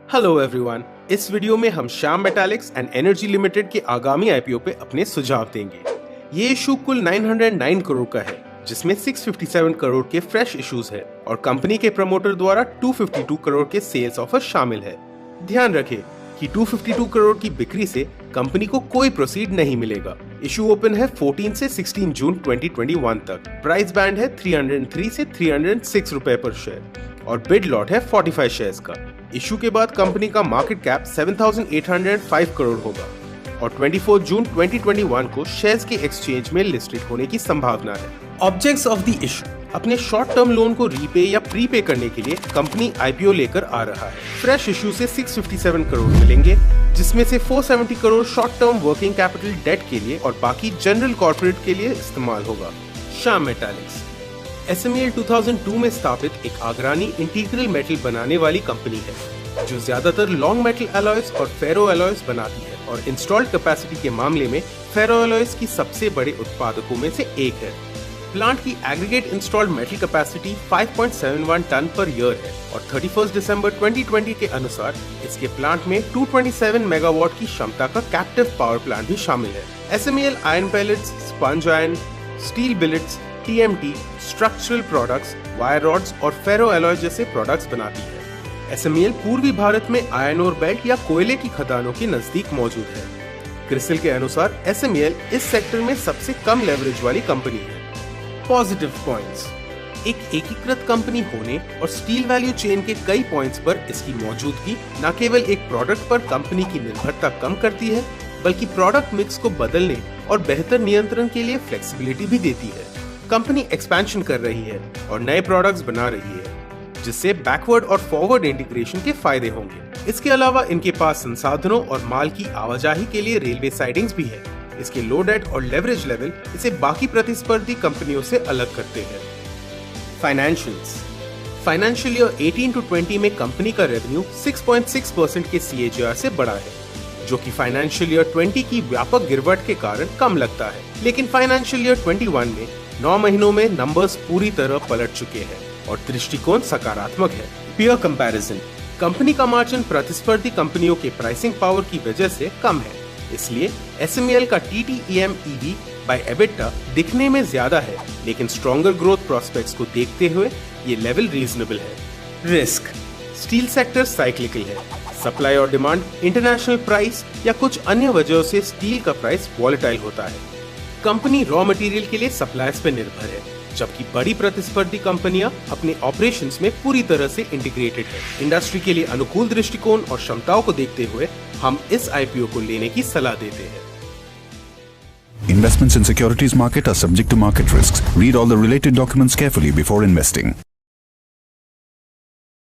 Hello everyone, इस video में हम Shyam metallics and energy limited के आगामी आईपीओ पे अपने सुझाव देंगे। ये इशू कुल 909 करोड़ का है, जिसमें 657 करोड़ के फ्रेश इश्यूज है और कंपनी के प्रमोटर द्वारा 252 करोड़ के सेल्स ऑफर शामिल है। ध्यान रखें कि 252 करोड़ की बिक्री से कंपनी को कोई प्रोसीड नहीं मिलेगा। इशू ओपन है 14 से 16 जून 2021 तक। प्राइस बैंड है 303 से 306 रुपए पर शेयर और बिड लॉट है 45 शेयर्स का। इशू के बाद कंपनी का मार्केट कैप 7,805 करोड़ होगा और 24 जून 2021 को शेयर्स के एक्सचेंज में लिस्टेड होने की संभावना है। ऑब्जेक्ट्स ऑफ द इशू: अपने शॉर्ट टर्म लोन को रीपे या प्रीपे करने के लिए कंपनी आईपीओ लेकर आ रहा है। फ्रेश इशू से 657 करोड़ मिलेंगे, जिसमें से 470 crore short term working capital debt के लिए और बाकी जनरल कॉर्पोरेट के लिए इस्तेमाल होगा। श्याम मेटालिक्स SMEL 2002 में स्थापित एक अग्रणी इंटीग्रल मेटल बनाने वाली कंपनी है, जो ज्यादातर लॉन्ग मेटल अलॉयज और फेरो अलॉयज बनाती है और इंस्टॉल्ड कैपेसिटी के मामले में फेरो अलॉयज की सबसे बड़े उत्पादकों में से एक है। प्लांट की aggregate installed metal capacity 5.71 ton per year है और 31 दिसंबर 2020 के अनुसार इसके प्लांट में 227 मेगावाट की क्षमता का कैप्टिव पावर प्लांट भी शामिल है। SMEL iron pellets, sponge iron, steel billets, TMT, structural products, wire rods और फेरो एलॉय जैसे प्रोडक्ट्स बनाती है। SMEL पूर्वी भारत में आयरन ओर बेल्ट या कोयले की खदानों के नजदीक मौजूद है। क्रिसिल के अनुसार SMEL इस सेक्टर में सबसे कम लेवरेज वाली कंपनी है। पॉजिटिव पॉइंट्स: एक एकीकृत कंपनी होने और स्टील वैल्यू चेन के कई पॉइंट्स पर इसकी मौजूदगी न केवल एक प्रोडक्ट पर कंपनी की निर्भरता कम करती है, बल्कि प्रोडक्ट मिक्स को बदलने और बेहतर नियंत्रण के लिए फ्लेक्सिबिलिटी भी देती है। कंपनी एक्सपेंशन कर रही है और नए प्रोडक्ट्स बना रही है, जिससे बैकवर्ड और फॉरवर्ड इंटीग्रेशन के फायदे होंगे। इसके अलावा इनके पास संसाधनों और माल की आवाजाही के लिए रेलवे साइडिंग्स भी है। इसके लो डेट और लेवरेज लेवल इसे बाकी प्रतिस्पर्धी कंपनियों से अलग करते हैं। फाइनेंशियल्स: फाइनेंशियल ईयर 18 to 20 में कंपनी का रेवेन्यू 6.6% के CAGR से बढ़ा है, जो कि फाइनेंशियल ईयर 20 की व्यापक गिरवट के कारण कम लगता है। लेकिन फाइनेंशियल ईयर 21 में 9 महीनों में नंबर्स पूरी तरह पलट चुके हैं और दृष्टिकोण सकारात्मक है। पीयर कंपैरिजन: कंपनी का मार्जिन प्रतिस्पर्धी कंपनियों के प्राइसिंग पावर की वजह से कम है, इसलिए SMEL का TTEM EV by EBITDA दिखने में ज्यादा है, लेकिन स्ट्रॉन्गर ग्रोथ प्रोस्पेक्ट्स को देखते हुए ये लेवल रीजनेबल है। रिस्क: स्टील सेक्टर साइक्लिकल है। सप्लाई और डिमांड, इंटरनेशनल प्राइस या कुछ अन्य वजहों से स्टील का प्राइस वॉलेटाइल होता है। कंपनी रॉ मटेरियल के लिए सप्लायर्स पर निर्भर है, जबकि बड़ी प्रतिस्पर्धी कंपनियां अपने ऑपरेशंस में पूरी तरह से इंटीग्रेटेड है। इंडस्ट्री के लिए अनुकूल दृष्टिकोण और क्षमताओं को देखते हुए हम इस आईपीओ को लेने की सलाह देते हैं। Investments in securities market are subject to market risks. Read all the related documents carefully before investing.